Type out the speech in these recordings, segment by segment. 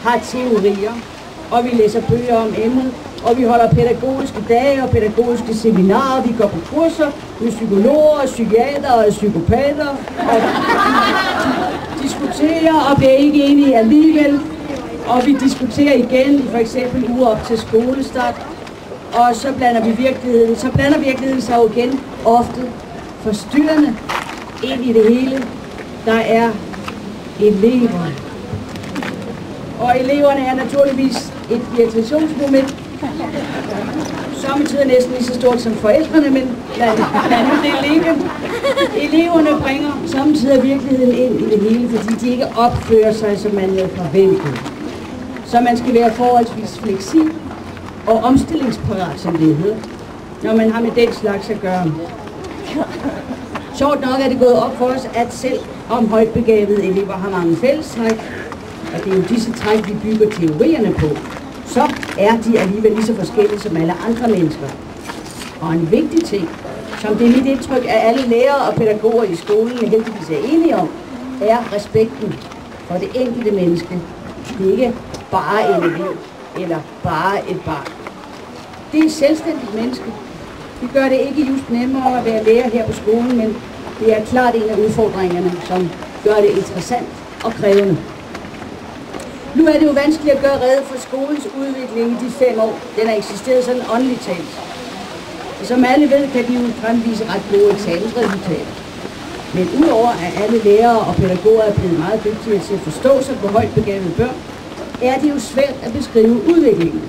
har teorier, og vi læser bøger om emnet, og vi holder pædagogiske dage og pædagogiske seminarer, vi går på kurser med psykologer, psykiater og psykopater, og diskuterer og bliver ikke enige alligevel, og vi diskuterer igen, for eksempel uger op til skolestart, og så blander virkeligheden sig jo igen ofte forstyrrende ind i det hele. Der er elever. Og eleverne er naturligvis et irritationsmoment, samtidig næsten lige så stort som forældrene, men lad nu det ligge. Eleverne bringer samtidig virkeligheden ind i det hele, fordi de ikke opfører sig, som man havde forventet. Så man skal være forholdsvis fleksibel og omstillingsparat, som det hedder, når man har med den slags at gøre. Sjovt nok er det gået op for os, at selv om højtbegavede elever har mange fællestræk, og det er jo disse træk, vi bygger teorierne på, så er de alligevel lige så forskellige som alle andre mennesker. Og en vigtig ting, som det er mit indtryk, at alle lærere og pædagoger i skolen heldigvis er enige om, er respekten for det enkelte menneske. Det er ikke bare en elev, eller bare et barn. Det er et selvstændigt menneske. Det gør det ikke just nemmere at være lærer her på skolen, men det er klart en af udfordringerne, som gør det interessant og krævende. Nu er det jo vanskeligt at gøre rede for skolens udvikling i de 5 år, den har eksisteret sådan åndeligt talt. Som alle ved, kan de jo fremvise ret gode eksamensresultater. Men udover at alle lærere og pædagoger er blevet meget dygtige til at forstå sig på højt begavede børn, er det jo svært at beskrive udviklingen.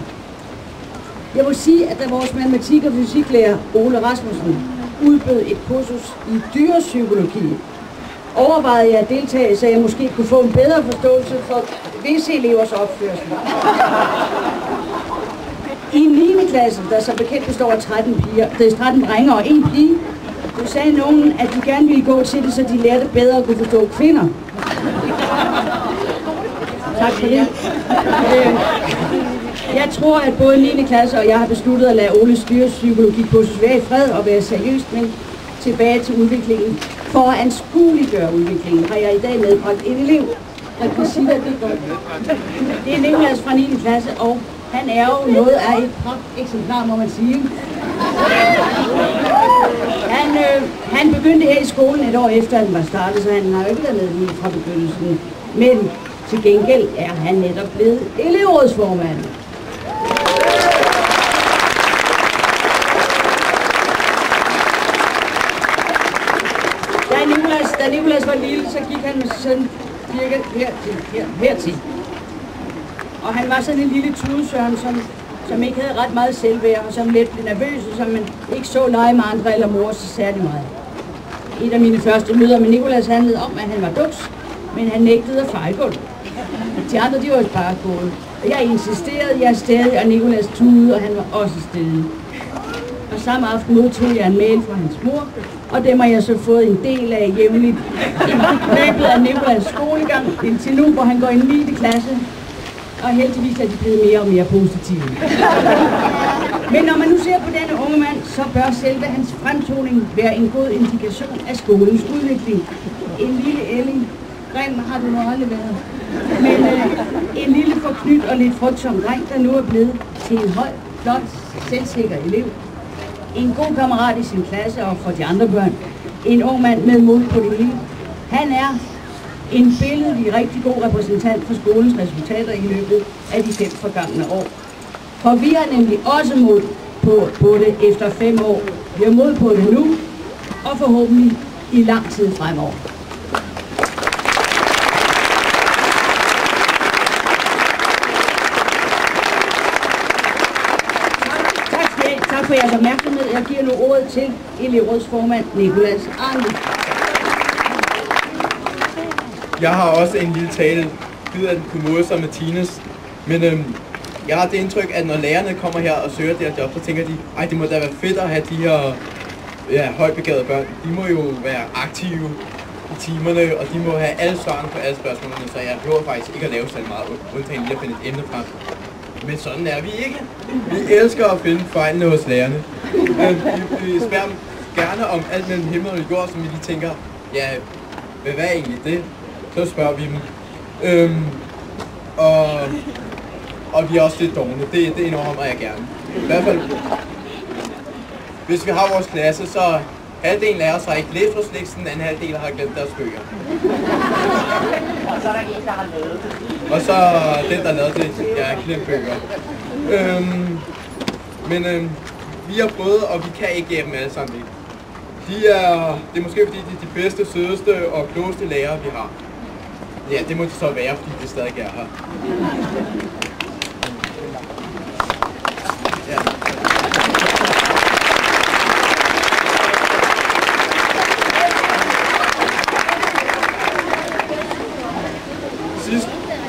Jeg må sige, at da vores matematik- og fysiklærer Ole Rasmussen udbød et kursus i dyrepsykologi, overvejede jeg at deltage, så jeg måske kunne få en bedre forståelse for visse elevers opførsel. I 9. klasse, der så bekendt består af 13 drenge og 1 pige, så sagde nogen, at de gerne ville gå til det, så de lærte bedre at kunne forstå kvinder. Tak for det. Jeg tror, at både 9. klasse og jeg har besluttet at lade Oles dyrepsykologikursus være i fred og være seriøst, men tilbage til udviklingen. For at anskueliggøre udviklingen har jeg i dag medbragt en elev, der kan sige, at det er godt. Det er Nicolas fra 9. klasse, og han er jo noget af et eksemplar, må man sige. Han begyndte her i skolen et år efter, han var startet, så han har jo ikke været med lige fra begyndelsen. Men til gengæld er han netop blevet elevrådsformand. Da Nicolas var lille, så gik han med sådan cirka hertil. Og han var sådan en lille tudesøren, som ikke havde ret meget selvværd, og som let blev nervøs, og som man ikke så lege med andre eller mor så særlig meget. Et af mine første møder med Nicolas handlede om, at han var duks, men han nægtede at fejlgå. De andre, de var jo bare gået. Jeg insisterede, jeg stadig, og Nicolas tudede, og han var også stedig. Og samme aften modtog jeg en mail fra hans mor, og dem har jeg så fået en del af jævnligt i løbet af Nicolas skolegang, indtil nu, hvor han går i 9. klasse. Og heldigvis er de blevet mere og mere positive. Men når man nu ser på denne unge mand, så bør selve hans fremtoning være en god indikation af skolens udvikling. En lille Elling, grim har du nok aldrig været, men en lille forknyt og lidt frygtsom dreng, der nu er blevet til en høj, flot, selvsikker elev. En god kammerat i sin klasse og for de andre børn. En ung mand med mod på det hele. Han er en billedlig, rigtig god repræsentant for skolens resultater i løbet af de 5 forgangne år. For vi har nemlig også mod på det efter 5 år. Vi har mod på det nu, og forhåbentlig i lang tid fremover. Tak for jeres opmærksomhed. Jeg giver nu ordet til elevrådsformand Nicolas Arndt. Jeg har også en lille tale, givet af den kommode som Martinez, men jeg har det indtryk, at når lærerne kommer her og søger det her job, så tænker de, ej, det må da være fedt at have de her højtbegavede børn. De må jo være aktive i timerne, og de må have alle svarene på alle spørgsmålene, så jeg behøver faktisk ikke at lave så meget, undtagen lige at finde et emne frem. Men sådan er vi ikke. Vi elsker at finde fejlene hos lærerne. Vi spørger dem gerne om alt mellem himmel og jord, som vi lige tænker, ja, hvad er egentlig det? Så spørger vi dem. og vi er også lidt dogne. Det indrømmer jeg gerne. I hvert fald, hvis vi har vores klasse, så halvdelen af os har ikke læst vores lektion, den anden halvdel har glemt deres bøger. Og så er der en, der har lavet det. Og så den, der lavede det, jeg har glemt bøger. Men vi har prøvet, og vi kan ikke hjælpe dem alle sammen. Det er måske fordi, de er de bedste, sødeste og klogeste lærere, vi har. Ja, det må de så være, fordi det stadig er her. Ja.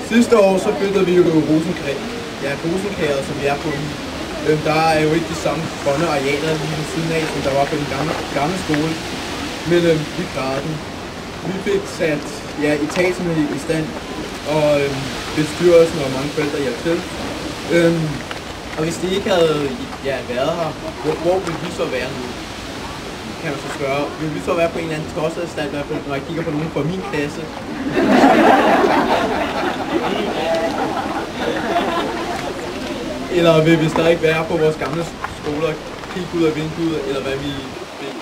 Sidste år så flyttede vi jo Rosenkæret, som vi er på nu. Der er jo ikke de samme grønne arealer lige ved siden af, som der var på den gamle skole. Men vi klarede den. Vi fik sat etagerne i stand, og bestyrelsen og mange forældre hjalp til. Og hvis de ikke havde været her, hvor ville vi så være nu? Kan man så spørge. Vil vi så være på en eller anden tosseanstalt, i hvert fald når jeg kigger på nogen fra min klasse? Eller vil vi stadig være på vores gamle skoler, kigge ud af vinduet, eller hvad vi vil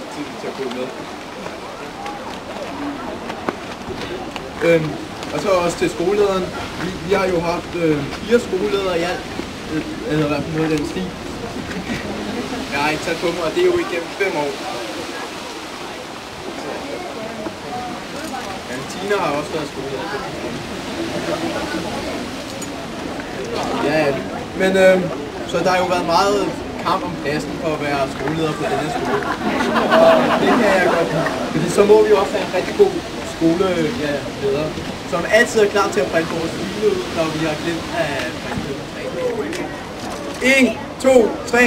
til at gå med? Og så også til skolelederen. Vi har jo haft 4 skoleledere i alt, eller i hvert fald noget af den stil. Jeg har ikke talt på mig, og det er jo igennem 5 år. Ja, Tina har også været skoleleder. Ja, men så der har jo været meget kamp om pladsen for at være skoleleder på denne skole. Og det kan jeg godt lide. Fordi så må vi jo også have en rigtig god skoleleder, som altid er klar til at printe vores file ud, når vi har glemt at printe. 1, 2, 3.